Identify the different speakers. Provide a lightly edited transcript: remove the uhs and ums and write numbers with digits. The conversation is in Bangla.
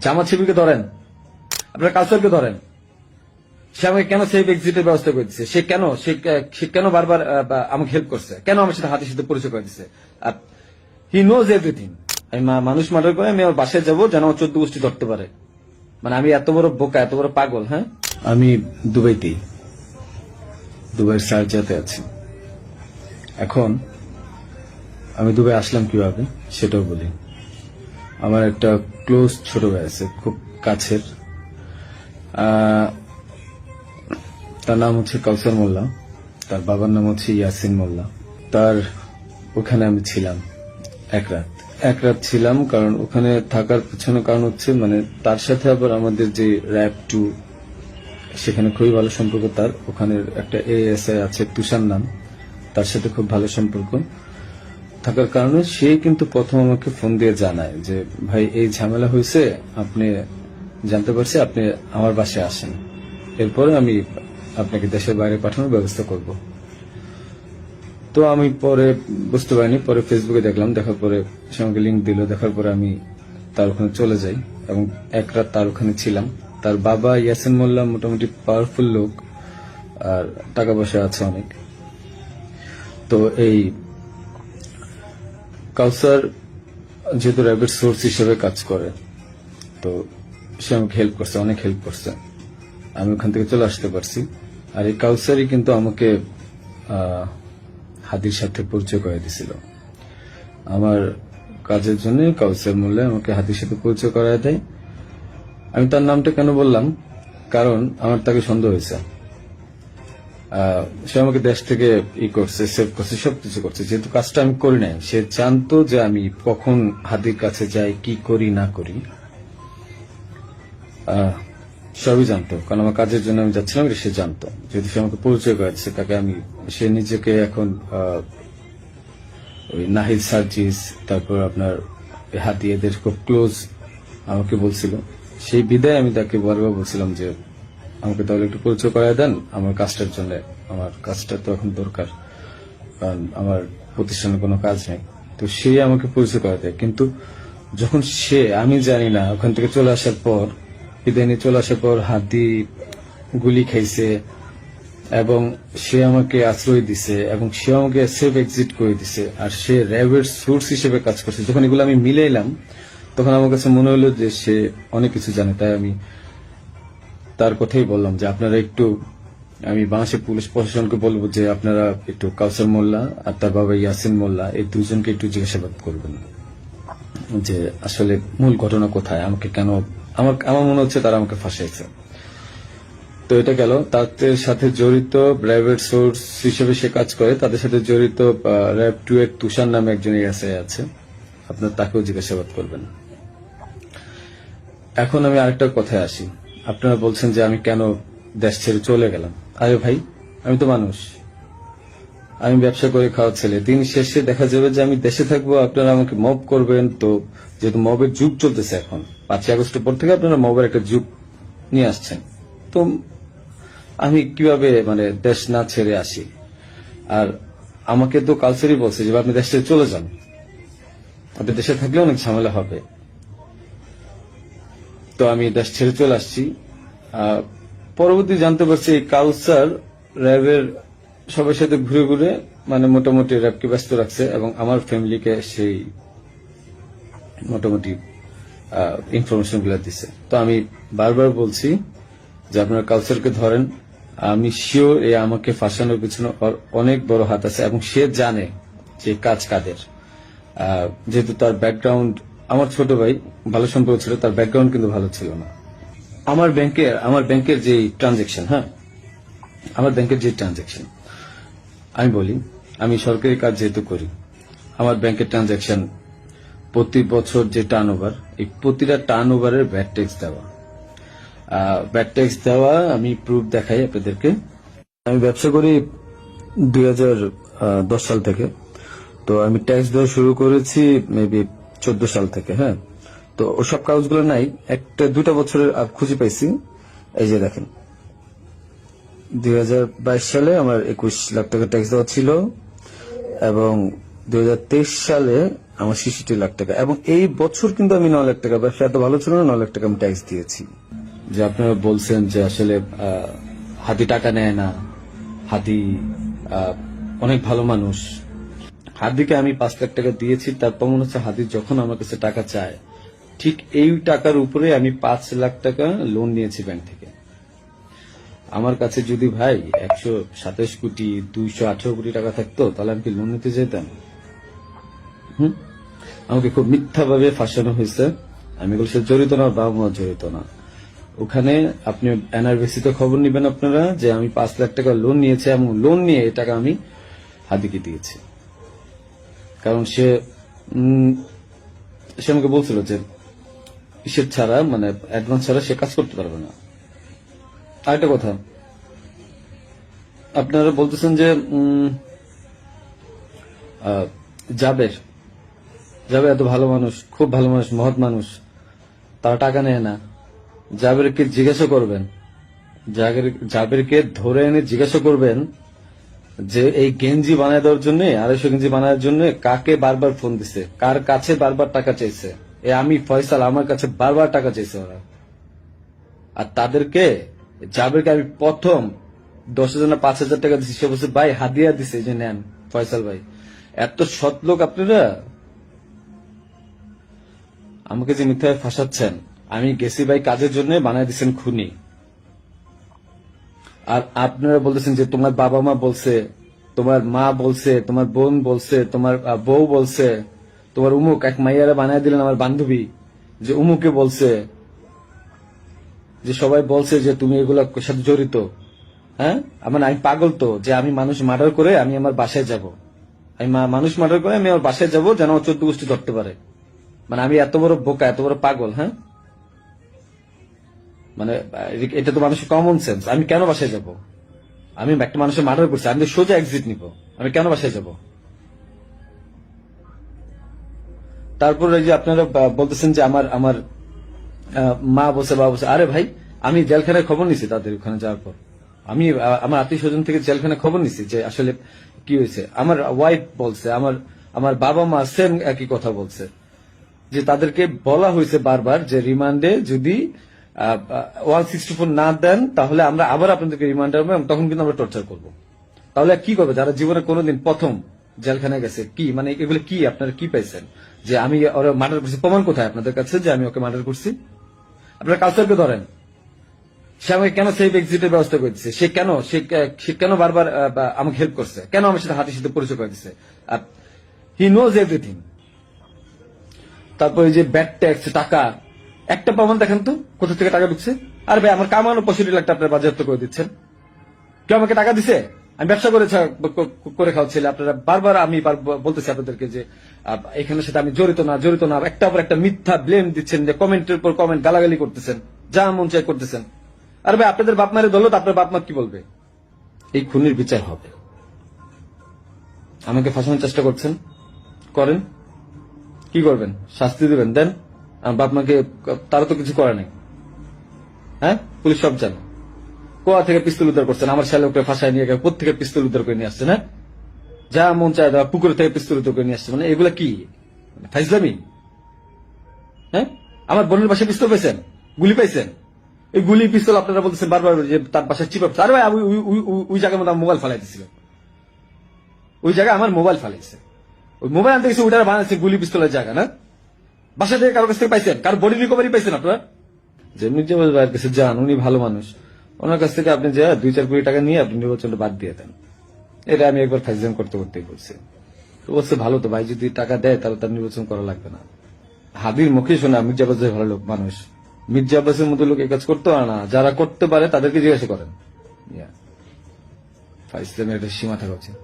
Speaker 1: জামাত শিবিরকে ধরেন, আপনার কালচারকে ধরেন, সে আমাকে কেন সেফ এক্সিটের ব্যবস্থা করে দিচ্ছে, সে কেন বারবার আমাকে হেল্প করছে, কেন আমার সাথে হাতের সাথে পরিচয় করে দিচ্ছে। আর হি নোজ এভরিথিং। আমি মানুষ মার্ডার করে আমি আমার বাসায় যাবো যেন আমার 14 গোষ্ঠী ধরতে পারে। মানে আমি এত বড় বোকা, এত বড় পাগল? হ্যাঁ, আমি দুবাইতেই, দুবাইয়ের শারজাতে আছি। এখন আমি দুবাই আসলাম কিভাবে সেটাও বলি। আমার একটা ক্লোজ ছোট ভাই আছে, খুব কাছের। তার নাম হচ্ছে কাউসার মোল্লা, তার বাবার নাম হচ্ছে ইয়াসিন মোল্লা। তার ওখানে আমি ছিলাম এক রাত ছিলাম। কারণ ওখানে থাকার পিছনে কারণ হচ্ছে মানে তার সাথে আবার আমাদের যে র্যাব 2 সেখানে খুবই ভালো সম্পর্ক। তার ওখানে একটা এএসআই আছে তুষার নাম, তার সাথে খুব ভালো সম্পর্ক থাকার কারণে সে কিন্তু প্রথম আমাকে ফোন দিয়ে জানায় যে ভাই এই ঝামেলা হয়েছে, আপনি জানতে পারছি, আপনি আমার বাসায় আসেন, এরপরে আমি আপনাকে দেশের বাইরে পাঠানোর ব্যবস্থা করব। তো আমি পরে বুঝতে পারিনি, পরে ফেসবুকে দেখলাম, দেখার পরে সে আমাকে লিঙ্ক দিল, দেখার পরে আমি তার ওখানে চলে যাই এবং এক রাত তার ওখানে ছিলাম। তার বাবা ইয়াসিন মোল্লা মোটামুটি পাওয়ারফুল লোক আর টাকা পয়সা আছে অনেক। তো এই কাউসার যেহেতু র্যাবের সোর্স হিসেবে কাজ করে, তো সে আমাকে হেল্প করছে, অনেক হেল্প করছে, আমি ওখান থেকে চলে আসতে পারছি। আর এই কাউসারই কিন্তু আমাকে হাদির সাথে পরিচয় করে দিছিল আমার কাজের জন্য। কাউসার মোল্লা আমাকে হাদির সাথে পরিচয় করায় দেয়। আমি তার নামটা কেন বললাম, কারণ আমার তাকে সন্দেহ হয়েছে। সে আমাকে দেশ থেকে করছে, সেভ করছে, সবকিছু করছে। যেহেতু কাজটা আমি করি নাই, সে জানতো যে আমি কখন হাদির কাছে যাই, কি করি না করি, সবই জানতো। কারণ আমার কাজের জন্য আমি যাচ্ছিলাম, সে জানতো। যেহেতু সে আমাকে পরিচয় করেছে, তাকে আমি, সে নিজেকে এখন ওই নাহিদ সার্জিস, তারপর আপনার হাদি, এদের খুব ক্লোজ আমাকে বলছিল। সেই বিদায় আমি তাকে বারবার বলছিলাম যে আমাকে তাহলে একটু পরিচয় করায় দেন আমার কাজটার জন্য, আমার কাজটা তো এখন দরকার, কারণ আমার প্রতিষ্ঠানে কোনো কাজ নেই। তো সে আমাকে পরিচয় করায় দেয়। কিন্তু যখন সে, আমি জানি না, ওখান থেকে চলে আসার পর, বিদায় নিয়ে চলে আসার পর হাদি গুলি খাইছে এবং সে আমাকে আশ্রয় দিছে এবং সে আমাকে সেফ এক্সিট করে দিছে। আর সে র্যাবের সোর্স হিসেবে কাজ করছে। যখন এগুলো আমি মিলাইলাম, তখন আমার কাছে মনে হলো যে সে অনেক কিছু জানে। তাই আমি তার কথাই বললাম যে আপনারা একটু, আমি বাংলাদেশের পুলিশ প্রশাসনকে বলবো যে আপনারা একটু কাউসার মোল্লা আর তার বাবা ইয়াসিন মোল্লা, এই দুজনকে একটু জিজ্ঞাসাবাদ করবেন যে আসলে মূল ঘটনা কোথায়, আমাকে কেন, আমার মনে হচ্ছে তারা আমাকে ফাঁসাইছে। তো এটা গেল। তাদের সাথে জড়িত র্যাবের সোর্স হিসেবে সে কাজ করে, তাদের সাথে জড়িত র্যাব 2 এর তুষার নামে একজন এসআই আছে, আপনার তাকেও জিজ্ঞাসাবাদ করবেন। এখন আমি আরেকটা কথায় আসি। আপনারা বলছেন যে আমি কেন দেশ ছেড়ে চলে গেলাম। আরে ভাই, আমি তো মানুষ, আমি ব্যবসা করে খাওয়া ছেলে। দিন শেষে দেখা যাবে যে আমি দেশে থাকবো, আপনারা আমাকে মব করবেন। তো যেহেতু মবের যুগ চলতেছে এখন, 5ই আগস্টের পর থেকে আপনারা মবের একটা যুগ নিয়ে আসছেন, তো আমি কিভাবে মানে দেশ না ছেড়ে আসি? আর আমাকে তো কালচারই বলছে যে আপনি দেশ ছেড়ে চলে যান, আপনি দেশে থাকলে অনেক ঝামেলা হবে। তো আমি দেশ ছেড়ে চলে আসছি। পরবর্তী জানতে পারছি এই কাউসার র্যাবের সবার সাথে ঘুরে ঘুরে মানে মোটামুটি র্যাবকে ব্যস্ত রাখছে এবং আমার ফ্যামিলিকে সেই মোটামুটি ইনফরমেশন গুলো দিচ্ছে। তো আমি বারবার বলছি যে আপনারা কালচারকে ধরেন। আমি শিওর এ আমাকে ফাঁসানোর পিছনে অনেক বড় হাত আছে এবং সে জানে যে কাজ কাদের। যেহেতু তার ব্যাকগ্রাউন্ড, আমার ছোট ভাই ভালো সম্পর্ক ছিল, তার ব্যাকগ্রাউন্ড কিন্তু ভালো ছিল না। আমার ব্যাংকের যে ট্রানজেকশন, হ্যাঁ, আমার ব্যাংকের যে ট্রানজেকশন, আমি বলি, আমি সরকারি কাজ যেহেতু করি, আমার ব্যাংকের ট্রানজেকশন প্রতি বছর যে টার্ন ওভার, এই প্রতিটা টার্ন ওভারের ভ্যাট ট্যাক্স দেওয়া আমি প্রুফ দেখাই আপনাদেরকে। আমি ব্যবসা করি 2010 সাল থেকে। তো আমি ট্যাক্স দেওয়া শুরু করেছি মেবি 14 সাল থেকে। হ্যাঁ, তো ওসব কাগজগুলো নাই, 2টা বছরের খুঁজে পাইছি। এই যে দেখেন, 2022 সালে আমার 21 লাখ টাকা ট্যাক্স দেওয়া ছিল এবং 2023 সালে আমার 66 লাখ টাকা, এবং এই বছর কিন্তু আমি 9 লাখ টাকা, ব্যবসা এত ভালো ছিল না, 9 লাখ টাকা আমি ট্যাক্স দিয়েছি। যে আপনারা বলছেন যে আসলে হাতি টাকা নেয় না, হাতি অনেক ভালো মানুষ। হাদিকে আমি 5 লাখ টাকা দিয়েছি, তারপর মনে হচ্ছে হাদি যখন আমার কাছে টাকা চায়, ঠিক এই টাকার উপরে আমি 5 লাখ টাকা লোন নিয়েছি ব্যাংক থেকে। আমার কাছে যদি ভাই 127 কোটি 218 কোটি টাকা থাকতো, তাহলে আমি কি লোন নিতে যেতাম? আমাকে খুব মিথ্যা ভাবে ফাঁসানো হয়েছে। আমি এগুলো সাথে জড়িত না, বাবা মা জড়িত না। ওখানে আপনি এনআরবিসিতে খবর নিবেন আপনারা, যে আমি 5 লাখ টাকা লোন নিয়েছি, এবং লোন নিয়ে এই টাকা আমি হাদিকে দিয়েছি। কারণ সে আমাকে বলছিল যে ইসের ছাড়া, মানে অ্যাডভান্স ছাড়া সে কাজ করতে পারবে না। আরেকটা কথা, আপনারা বলতেছেন যে জাবের এত ভালো মানুষ, খুব ভালো মানুষ, মহৎ মানুষ, তারা টাকা নেয় না। জাবেরকে জিজ্ঞাসা করবেন, জাবেরকে ধরে এনে জিজ্ঞাসা করবেন যে এই গেঞ্জি বানায় দেওয়ার জন্য, 250 গেঞ্জি বানানোর জন্য কাকে বারবার ফোন দিছে, কার কাছে বারবার টাকা চাইছে। আমি ফয়সাল, আমার কাছে বারবার টাকা চাইছে ওরা। আর তাদেরকে, জাবেরকে আমি প্রথম 10,000 না 5,000 টাকা দিচ্ছি, সে বলছে ভাই হাদিয়া দিছে, যে নেন ফয়সাল ভাই। এত সৎ লোক আপনারা। আমাকে যে মিথ্যায় ফাঁসাচ্ছেন, আমি গেছি ভাই কাজের জন্য, বানায় দিচ্ছেন খুনি। আর আপনারা বলতেছেন যে তোমার বাবা মা বলছে, তোমার মা বলছে, তোমার বোন বলছে, তোমার বউ বলছে, তোমার উমুক এক মাইয়ারা বানায় দিলেন আমার বান্ধবী, যে উমুকে বলছে, যে সবাই বলছে যে তুমি এগুলোর সাথে জড়িত। হ্যাঁ, আমি পাগল তো, যে আমি মানুষ মার্ডার করে আমি আমার বাসায় যাব, আমি মানুষ মার্ডার করে আমি আমার বাসায় যাব, যেন 14 গোষ্ঠী ধরতে পারে। মানে আমি এত বড় বোকা, এত বড় পাগল? হ্যাঁ, মানে এটা তো মানুষের কমন সেন্স। আমি কেন বাসায় যাব? আমি একটা মানুষের মার্ডার করছি, আমি তো সোজা এক্সিট নিব, আমি কেন বাসায় যাব? তারপরে যে আপনারা বলতেছেন যে আমার মা বলছে, বাবা বলছে। আরে ভাই, আমি জেলখানায় খবর নিছি তাদের ওখানে যাওয়ার পর। আমি আমার আত্মীয় স্বজন থেকে জেলখানায় খবর নিছি যে আসলে কি হয়েছে। আমার ওয়াইফ বলছে, আমার বাবা মা সেম একই কথা বলছে, যে তাদেরকে বলা হয়েছে বারবার যে রিমান্ডে যদি 164 না দেন, তাহলে আমরা আবার আপনাদেরকে রিমান্ডে আনবো, এবং তখন কিন্তু আমরা টর্চার করব। তাহলে কি করবে যারা জীবনে কোনোদিন প্রথম জেলখানায় গেছে? কি মানে এগুলো কি আপনারা কি পাইছেন? যে আমি ওরা মার্ডার করছি, প্রমাণ কোথায় আপনাদের কাছে যে আমি ওকে মার্ডার করছি? আপনারা কালচারকে ধরেন। সে আমাকে কেন সেফ এক্সিটের ব্যবস্থা করে দিচ্ছে? সে কেন বারবার আমাকে হেল্প করছে? কেন আমার সাথে হাতের সাথে পরিচয় করে দিচ্ছে? He knows everything. তারপরে যে ব্যাড ট্যাক্স, টাকা, একটা প্রমাণ দেখেন তো কোথা থেকে টাকা ঢুকছে? আর ভাই, আমার কামানো 65 লাখ টাকা আপনারা বাজেয়াপ্ত করে দিচ্ছেন। কেউ আমাকে টাকা দিছে? আমি ব্যবসা করে খাওয়াচ্ছিল। আপনারা বারবার, আমি বলতেছি আপনাদেরকে যে এখানের সাথে আমি জড়িত না। একটা পর একটা মিথ্যা ব্লেম দিচ্ছেন, যে কমেন্টের পর কমেন্ট গালাগালি করতেছেন, যা মন চাই করতেছেন। আর ভাই, আপনাদের বাপ মায়ের দৌলত, আপনার বাপ মা কি বলবে? এই খুনির বিচার হবে। আমাকে ফাঁসানোর চেষ্টা করছেন, করেন। কি করবেন? শাস্তি দিবেন, দেন। আমার বাপ মাকে, তারা তো কিছু করে নাই। হ্যাঁ, পুলিশ সব জানে। কোয়া থেকে পিস্তল উদ্ধার করছেন, আমার শ্যালককে ফাঁসায় নিয়ে গেছে, কোথেকে পিস্তল উদ্ধার করে নিয়ে আসছেন? হ্যাঁ, যা মন চায় পুকুর থেকে পিস্তল উদ্ধার করে নিয়ে আসছে। মানে এগুলা কি ফাইজলামি? হ্যাঁ, আমার বোনের বাসায় পিস্তল পাইছেন, গুলি পাইছেন। এই গুলি পিস্তল আপনারা বলতেছেন বারবার যে তার বাসায় চিপ। আরে ভাই, ওই জায়গার মধ্যে মোবাইল ফালাই দিছিল, ওই জায়গায় আমার মোবাইল ফালাইছে। ওই মোবাইল আনতে গেছে, ওইটা বানাইছে গুলি পিস্তলের জায়গা না। বাসা থেকে কারোর কাছ থেকে পাইছেন? কারো বডি রিকভারি পাইছেন আপনারা? যেমনি যে ভাইয়ের কাছে যান, উনি ভালো মানুষ, ওনার কাছ থেকে আপনি যা 2-4 কোটি টাকা নিয়ে আপনি নির্বাচনটা বাদ দিয়ে দেন। এটা আমি একবার ফাইজলাম করতেই বলছি। তো বলছে ভালো তো ভাই, যদি টাকা দেয় তাহলে তার নির্বাচন করা লাগবে না। হাদির মুখে শোনা মির্জা আব্বাস ভালো লোক মানুষ। মির্জা আব্বাসের মতো লোক এই কাজ করতে পারে না। যারা করতে পারে তাদেরকে জিজ্ঞাসা করেন। ফাইজলামের একটা সীমা থাকা উচিত।